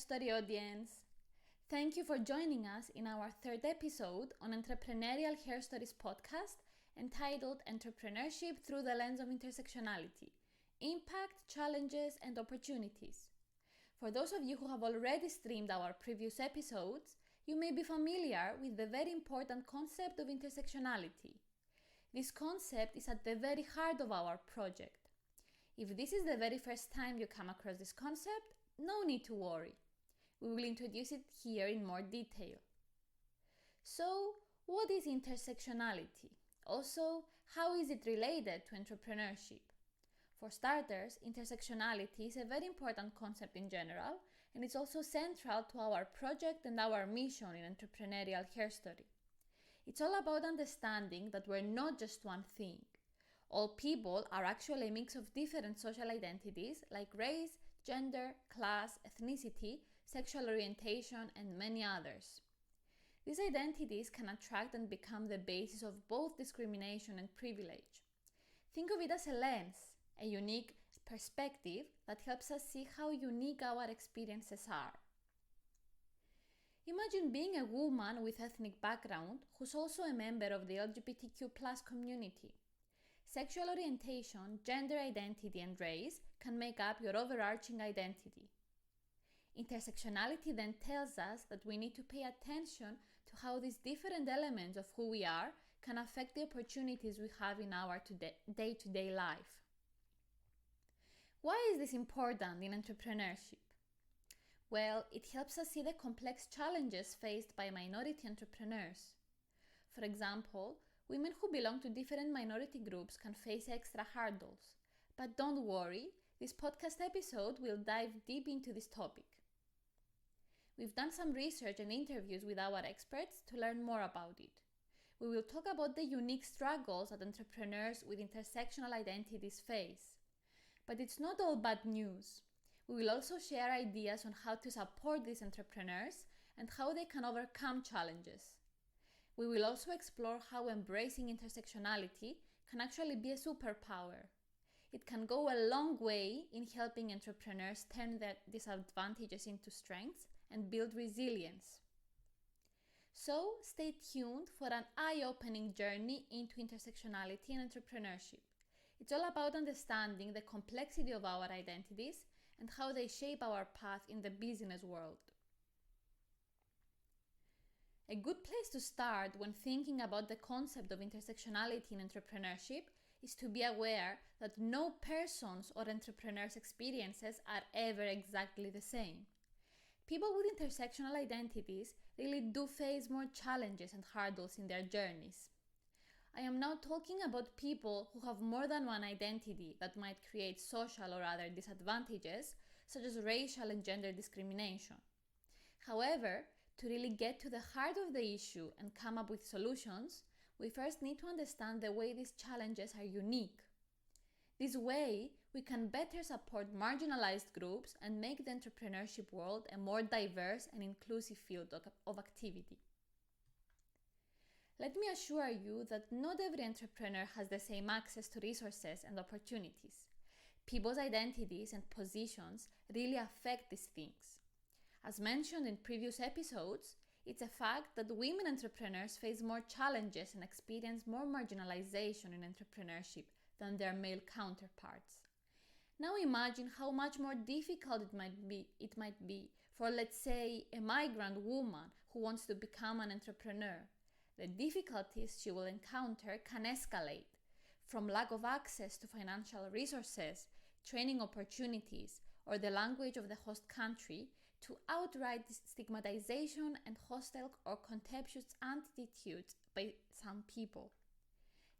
Story audience! Thank you for joining us in our third episode on Entrepreneurial Hair Stories podcast entitled Entrepreneurship Through the Lens of Intersectionality: Impact, Challenges and Opportunities. For those of you who have already streamed our previous episodes, you may be familiar with the very important concept of intersectionality. This concept is at the very heart of our project. If this is the very first time you come across this concept, no need to worry. We will introduce it here in more detail. So, what is intersectionality? Also, how is it related to entrepreneurship? For starters, intersectionality is a very important concept in general, and it's also central to our project and our mission in Entrepreneurial Hair Story. It's all about understanding that we're not just one thing. All people are actually a mix of different social identities like race, gender, class, ethnicity, sexual orientation, and many others. These identities can attract and become the basis of both discrimination and privilege. Think of it as a lens, a unique perspective that helps us see how unique our experiences are. Imagine being a woman with ethnic background who's also a member of the LGBTQ+ community. Sexual orientation, gender identity, and race can make up your overarching identity. Intersectionality then tells us that we need to pay attention to how these different elements of who we are can affect the opportunities we have in our day-to-day life. Why is this important in entrepreneurship? Well, it helps us see the complex challenges faced by minority entrepreneurs. For example, women who belong to different minority groups can face extra hurdles. But don't worry, this podcast episode will dive deep into this topic. We've done some research and interviews with our experts to learn more about it. We will talk about the unique struggles that entrepreneurs with intersectional identities face. But it's not all bad news. We will also share ideas on how to support these entrepreneurs and how they can overcome challenges. We will also explore how embracing intersectionality can actually be a superpower. It can go a long way in helping entrepreneurs turn their disadvantages into strengths and build resilience. So, stay tuned for an eye-opening journey into intersectionality and entrepreneurship. It's all about understanding the complexity of our identities and how they shape our path in the business world. A good place to start when thinking about the concept of intersectionality in entrepreneurship is to be aware that no person's or entrepreneur's experiences are ever exactly the same. People with intersectional identities really do face more challenges and hurdles in their journeys. I am now talking about people who have more than one identity that might create social or other disadvantages, such as racial and gender discrimination. However, to really get to the heart of the issue and come up with solutions, we first need to understand the way these challenges are unique. This way, we can better support marginalized groups and make the entrepreneurship world a more diverse and inclusive field of activity. Let me assure you that not every entrepreneur has the same access to resources and opportunities. People's identities and positions really affect these things. As mentioned in previous episodes, it's a fact that women entrepreneurs face more challenges and experience more marginalization in entrepreneurship than their male counterparts. Now imagine how much more difficult it might be for, let's say, a migrant woman who wants to become an entrepreneur. The difficulties she will encounter can escalate, from lack of access to financial resources, training opportunities, or the language of the host country, to outright stigmatization and hostile or contemptuous attitudes by some people.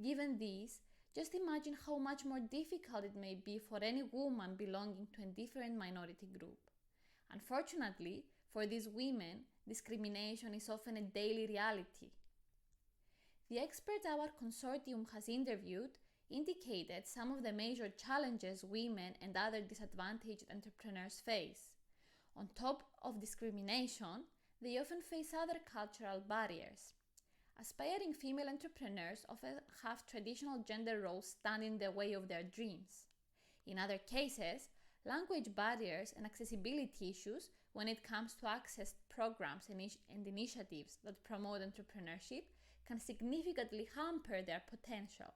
Given this, just imagine how much more difficult it may be for any woman belonging to a different minority group. Unfortunately, for these women, discrimination is often a daily reality. The experts our consortium has interviewed indicated some of the major challenges women and other disadvantaged entrepreneurs face. On top of discrimination, they often face other cultural barriers. Aspiring female entrepreneurs often have traditional gender roles stand in the way of their dreams. In other cases, language barriers and accessibility issues when it comes to access programs and initiatives that promote entrepreneurship can significantly hamper their potential.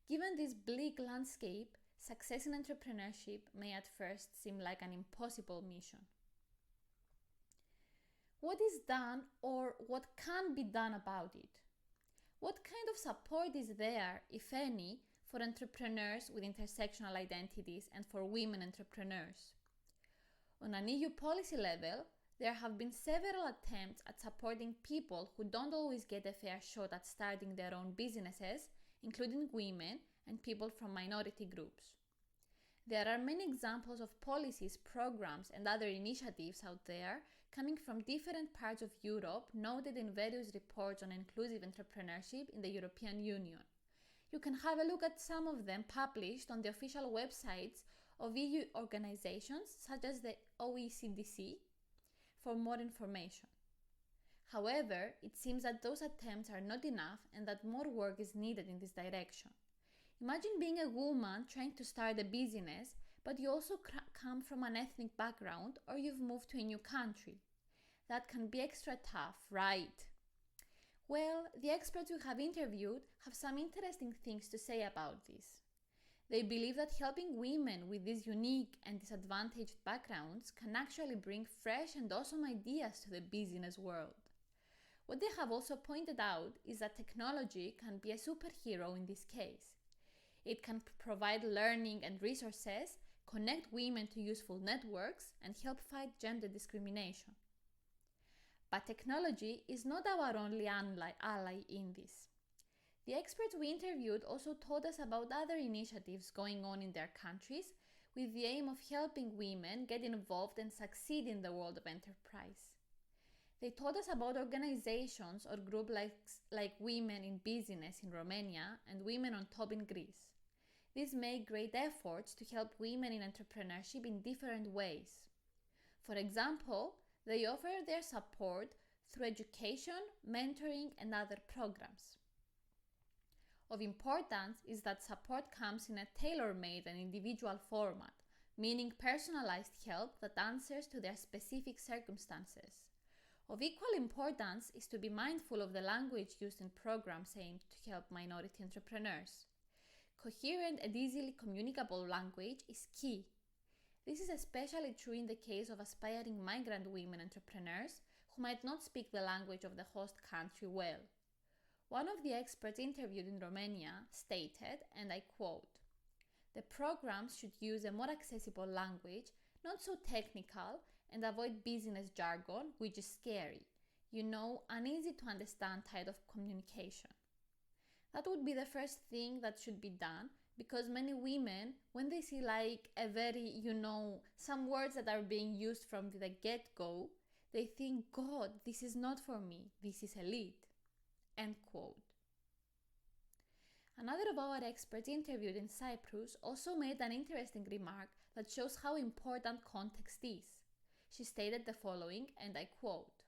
Given this bleak landscape, success in entrepreneurship may at first seem like an impossible mission. What is done or what can be done about it? What kind of support is there, if any, for entrepreneurs with intersectional identities and for women entrepreneurs? On an EU policy level, there have been several attempts at supporting people who don't always get a fair shot at starting their own businesses, including women and people from minority groups. There are many examples of policies, programs, and other initiatives out there coming from different parts of Europe, noted in various reports on inclusive entrepreneurship in the European Union. You can have a look at some of them published on the official websites of EU organizations such as the OECD for more information. However, it seems that those attempts are not enough and that more work is needed in this direction. Imagine being a woman trying to start a business, but you also come from an ethnic background or you've moved to a new country. That can be extra tough, right? Well, the experts we have interviewed have some interesting things to say about this. They believe that helping women with these unique and disadvantaged backgrounds can actually bring fresh and awesome ideas to the business world. What they have also pointed out is that technology can be a superhero in this case. It can provide learning and resources, connect women to useful networks, and help fight gender discrimination. But technology is not our only ally in this. The experts we interviewed also told us about other initiatives going on in their countries with the aim of helping women get involved and succeed in the world of enterprise. They told us about organizations or groups like Women in Business in Romania and Women on Top in Greece. These make great efforts to help women in entrepreneurship in different ways. For example, they offer their support through education, mentoring, and other programs. Of importance is that support comes in a tailor-made and individual format, meaning personalized help that answers to their specific circumstances. Of equal importance is to be mindful of the language used in programs aimed to help minority entrepreneurs. Coherent and easily communicable language is key. This is especially true in the case of aspiring migrant women entrepreneurs who might not speak the language of the host country well. One of the experts interviewed in Romania stated, and I quote, "The programs should use a more accessible language, not so technical, and avoid business jargon, which is scary. Uneasy to understand type of communication." That would be the first thing that should be done, because many women, when they see some words that are being used from the get-go, they think, God, this is not for me, this is elite. End quote. Another of our experts interviewed in Cyprus also made an interesting remark that shows how important context is. She stated the following, and I quote,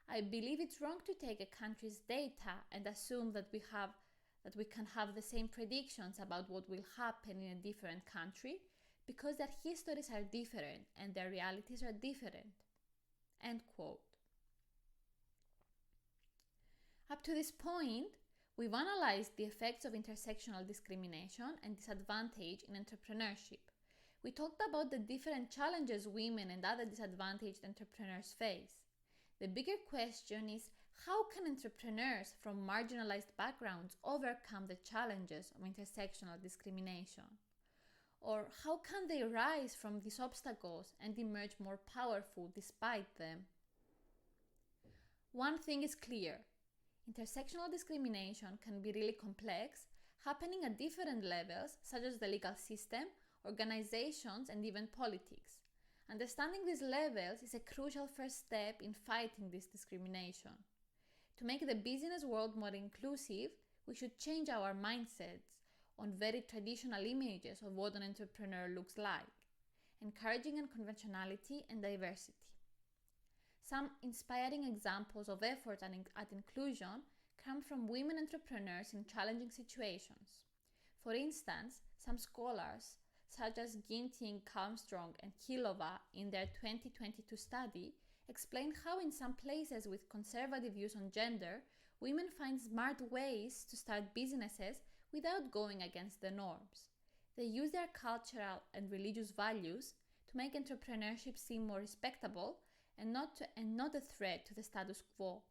"I believe it's wrong to take a country's data and assume that we can have the same predictions about what will happen in a different country, because their histories are different and their realities are different." End quote. Up to this point, we've analyzed the effects of intersectional discrimination and disadvantage in entrepreneurship. We talked about the different challenges women and other disadvantaged entrepreneurs face. The bigger question is, how can entrepreneurs from marginalized backgrounds overcome the challenges of intersectional discrimination? Or how can they rise from these obstacles and emerge more powerful despite them? One thing is clear. Intersectional discrimination can be really complex, happening at different levels, such as the legal system, organizations, and even politics. Understanding these levels is a crucial first step in fighting this discrimination. To make the business world more inclusive, we should change our mindsets on very traditional images of what an entrepreneur looks like, encouraging unconventionality and diversity. Some inspiring examples of efforts at inclusion come from women entrepreneurs in challenging situations. For instance, some scholars such as Ginting, Armstrong, and Kilova in their 2022 study, explain how in some places with conservative views on gender, women find smart ways to start businesses without going against the norms. They use their cultural and religious values to make entrepreneurship seem more respectable and not a threat to the status quo.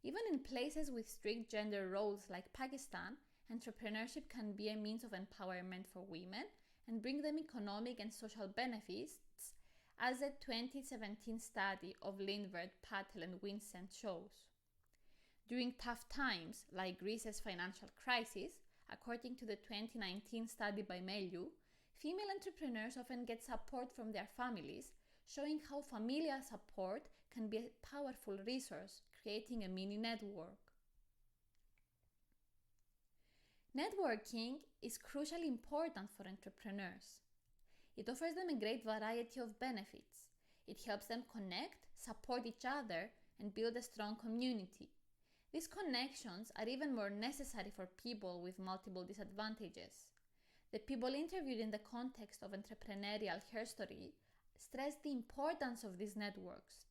Even in places with strict gender roles like Pakistan, entrepreneurship can be a means of empowerment for women and bring them economic and social benefits, as a 2017 study of Lindbergh, Patel, and Vincent shows. During tough times, like Greece's financial crisis, according to the 2019 study by Meliou, female entrepreneurs often get support from their families, showing how familial support can be a powerful resource, creating a mini network. Networking is crucially important for entrepreneurs. It offers them a great variety of benefits. It helps them connect, support each other, and build a strong community. These connections are even more necessary for people with multiple disadvantages. The people interviewed in the context of entrepreneurial herstory stress the importance of these networks.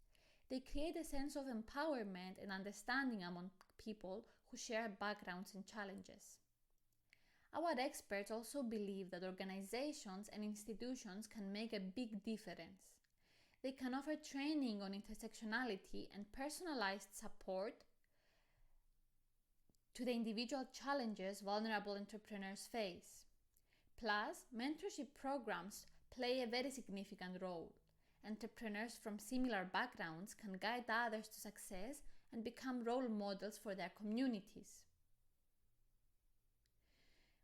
They create a sense of empowerment and understanding among people who share backgrounds and challenges. Our experts also believe that organizations and institutions can make a big difference. They can offer training on intersectionality and personalized support to the individual challenges vulnerable entrepreneurs face. Plus, mentorship programs play a very significant role. Entrepreneurs from similar backgrounds can guide others to success and become role models for their communities.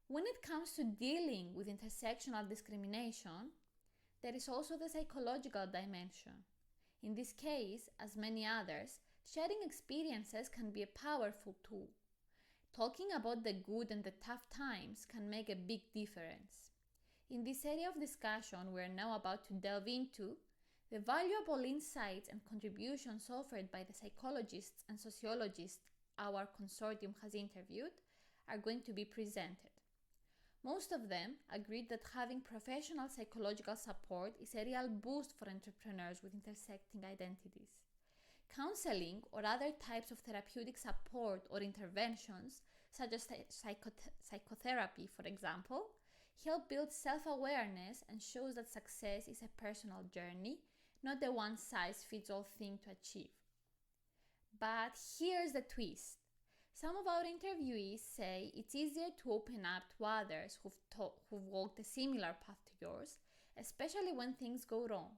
When it comes to dealing with intersectional discrimination, there is also the psychological dimension. In this case, as many others, sharing experiences can be a powerful tool. Talking about the good and the tough times can make a big difference. In this area of discussion we are now about to delve into, the valuable insights and contributions offered by the psychologists and sociologists our consortium has interviewed are going to be presented. Most of them agreed that having professional psychological support is a real boost for entrepreneurs with intersecting identities. Counseling or other types of therapeutic support or interventions, such as psychotherapy, for example, help build self-awareness and shows that success is a personal journey, not a one-size-fits-all thing to achieve. But here's the twist. Some of our interviewees say it's easier to open up to others who've walked a similar path to yours, especially when things go wrong.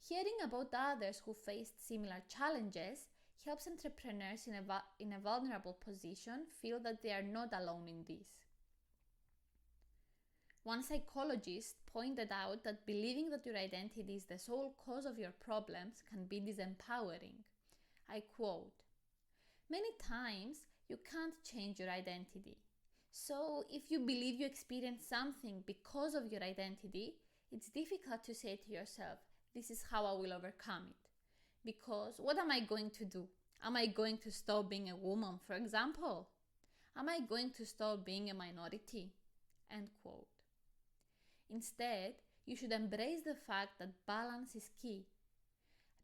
Hearing about others who faced similar challenges helps entrepreneurs in a vulnerable position feel that they are not alone in this. One psychologist pointed out that believing that your identity is the sole cause of your problems can be disempowering. I quote, "Many times you can't change your identity. So if you believe you experience something because of your identity, it's difficult to say to yourself, this is how I will overcome it. Because what am I going to do? Am I going to stop being a woman, for example? Am I going to stop being a minority?" End quote. Instead, you should embrace the fact that balance is key.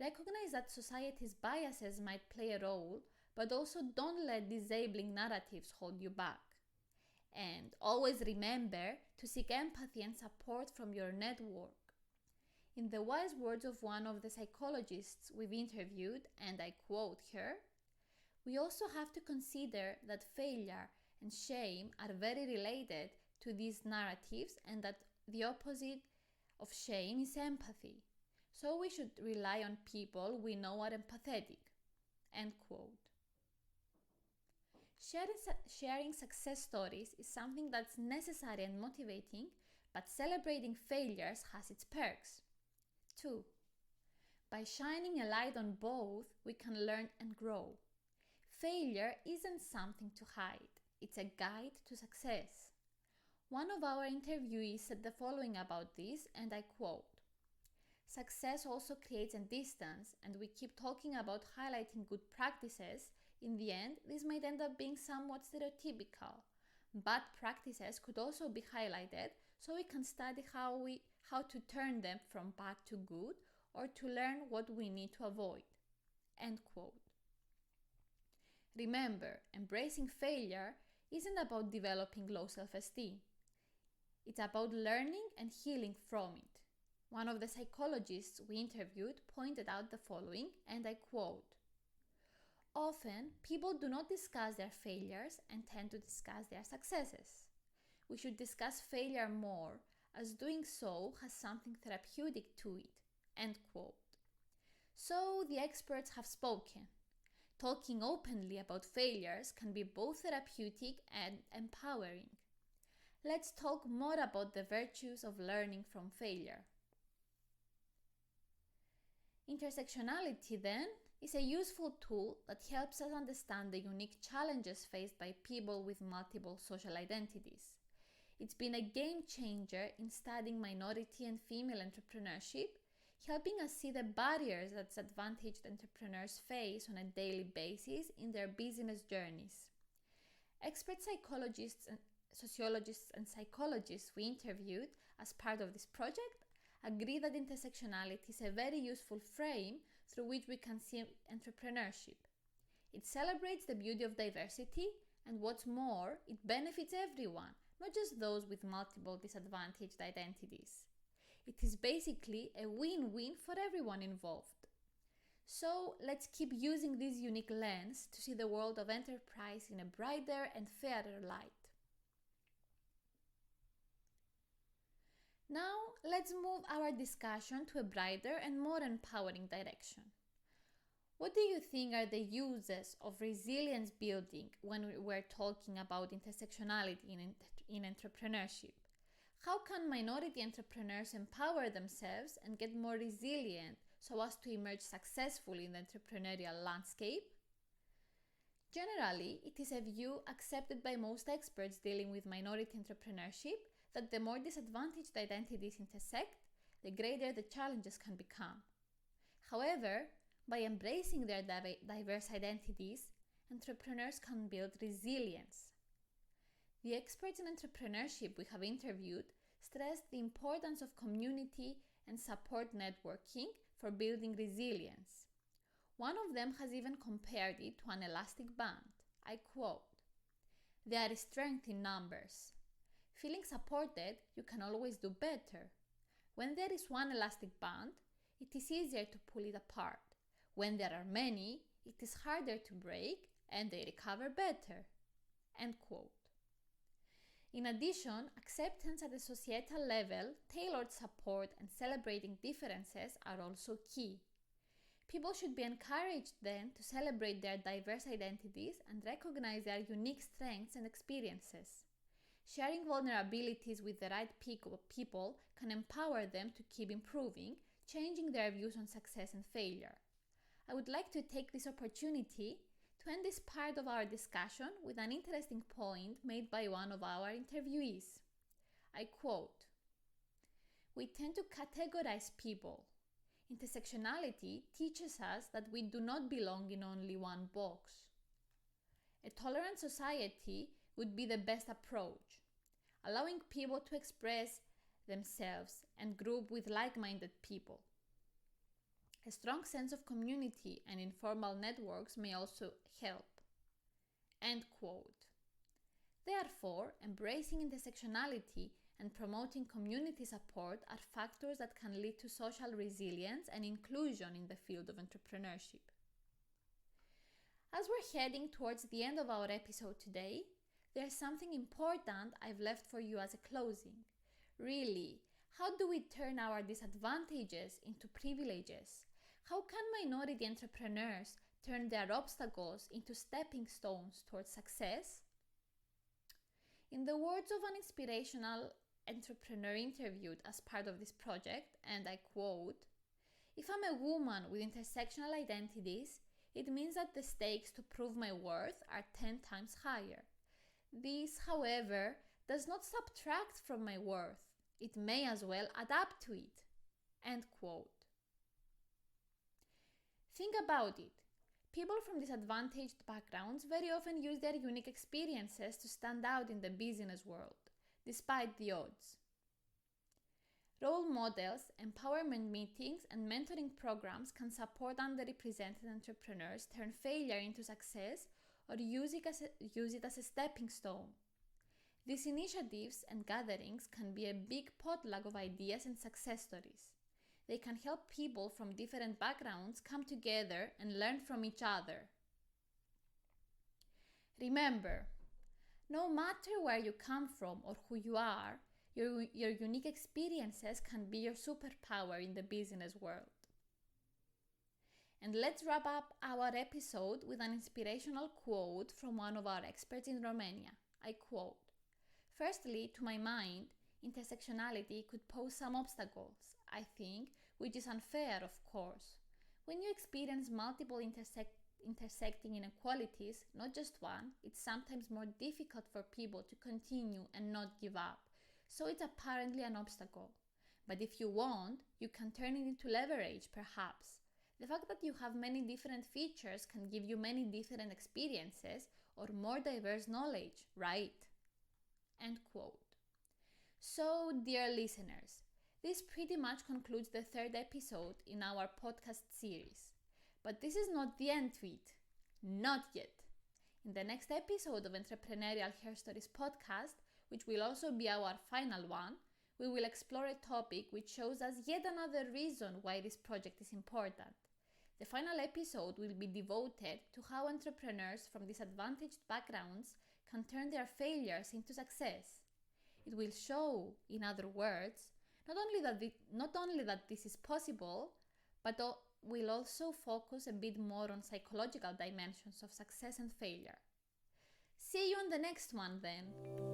Recognize that society's biases might play a role, but also don't let disabling narratives hold you back. And always remember to seek empathy and support from your network. In the wise words of one of the psychologists we've interviewed, and I quote her, "We also have to consider that failure and shame are very related to these narratives and that the opposite of shame is empathy. So we should rely on people we know are empathetic." End quote. Sharing success stories is something that's necessary and motivating, but celebrating failures has its perks. 2. By shining a light on both, we can learn and grow. Failure isn't something to hide, it's a guide to success. One of our interviewees said the following about this, and I quote, "Success also creates a distance, and we keep talking about highlighting good practices. In the end, this might end up being somewhat stereotypical. Bad practices could also be highlighted so we can study how to turn them from bad to good or to learn what we need to avoid. End quote. Remember, embracing failure isn't about developing low self-esteem. It's about learning and healing from it. One of the psychologists we interviewed pointed out the following, and I quote, "Often, people do not discuss their failures and tend to discuss their successes. We should discuss failure more, as doing so has something therapeutic to it." End quote. So the experts have spoken. Talking openly about failures can be both therapeutic and empowering. Let's talk more about the virtues of learning from failure. Intersectionality, then, is a useful tool that helps us understand the unique challenges faced by people with multiple social identities. It's been a game changer in studying minority and female entrepreneurship, helping us see the barriers that disadvantaged entrepreneurs face on a daily basis in their business journeys. Expert psychologists, sociologists, and psychologists we interviewed as part of this project agree that intersectionality is a very useful frame through which we can see entrepreneurship. It celebrates the beauty of diversity, and what's more, it benefits everyone, not just those with multiple disadvantaged identities. It is basically a win-win for everyone involved. So let's keep using this unique lens to see the world of enterprise in a brighter and fairer light. Now, let's move our discussion to a brighter and more empowering direction. What do you think are the uses of resilience building when we're talking about intersectionality in entrepreneurship? How can minority entrepreneurs empower themselves and get more resilient so as to emerge successfully in the entrepreneurial landscape? Generally, it is a view accepted by most experts dealing with minority entrepreneurship that the more disadvantaged identities intersect, the greater the challenges can become. However, by embracing their diverse identities, entrepreneurs can build resilience. The experts in entrepreneurship we have interviewed stressed the importance of community and support networking for building resilience. One of them has even compared it to an elastic band. I quote, "There is strength in numbers. Feeling supported, you can always do better. When there is one elastic band, it is easier to pull it apart. When there are many, it is harder to break and they recover better." End quote. In addition, acceptance at a societal level, tailored support, and celebrating differences are also key. People should be encouraged then to celebrate their diverse identities and recognize their unique strengths and experiences. Sharing vulnerabilities with the right people can empower them to keep improving, changing their views on success and failure. I would like to take this opportunity to end this part of our discussion with an interesting point made by one of our interviewees. I quote, "We tend to categorize people. Intersectionality teaches us that we do not belong in only one box. A tolerant society would be the best approach, allowing people to express themselves and group with like-minded people. A strong sense of community and informal networks may also help." End quote. Therefore, embracing intersectionality and promoting community support are factors that can lead to social resilience and inclusion in the field of entrepreneurship. As we're heading towards the end of our episode today, there's something important I've left for you as a closing. Really, how do we turn our disadvantages into privileges? How can minority entrepreneurs turn their obstacles into stepping stones towards success? In the words of an inspirational entrepreneur interviewed as part of this project, and I quote, "If I'm a woman with intersectional identities, it means that the stakes to prove my worth are 10 times higher. This, however, does not subtract from my worth. It may as well add up to it." End quote. Think about it. People from disadvantaged backgrounds very often use their unique experiences to stand out in the business world, despite the odds. Role models, empowerment meetings, and mentoring programs can support underrepresented entrepreneurs turn failure into success or use it as a stepping stone. These initiatives and gatherings can be a big potluck of ideas and success stories. They can help people from different backgrounds come together and learn from each other. Remember, no matter where you come from or who you are, your unique experiences can be your superpower in the business world. And let's wrap up our episode with an inspirational quote from one of our experts in Romania. I quote, "Firstly, to my mind, intersectionality could pose some obstacles, I think, which is unfair, of course. When you experience multiple intersecting inequalities, not just one, it's sometimes more difficult for people to continue and not give up. So it's apparently an obstacle. But if you want, you can turn it into leverage, perhaps. The fact that you have many different features can give you many different experiences or more diverse knowledge, right?" End quote. So, dear listeners, this pretty much concludes the third episode in our podcast series. But this is not the end to it. Not yet. In the next episode of Entrepreneurial Hair Stories podcast, which will also be our final one, we will explore a topic which shows us yet another reason why this project is important. The final episode will be devoted to how entrepreneurs from disadvantaged backgrounds can turn their failures into success. It will show, in other words, not only that this is possible, but will also focus a bit more on psychological dimensions of success and failure. See you on the next one then!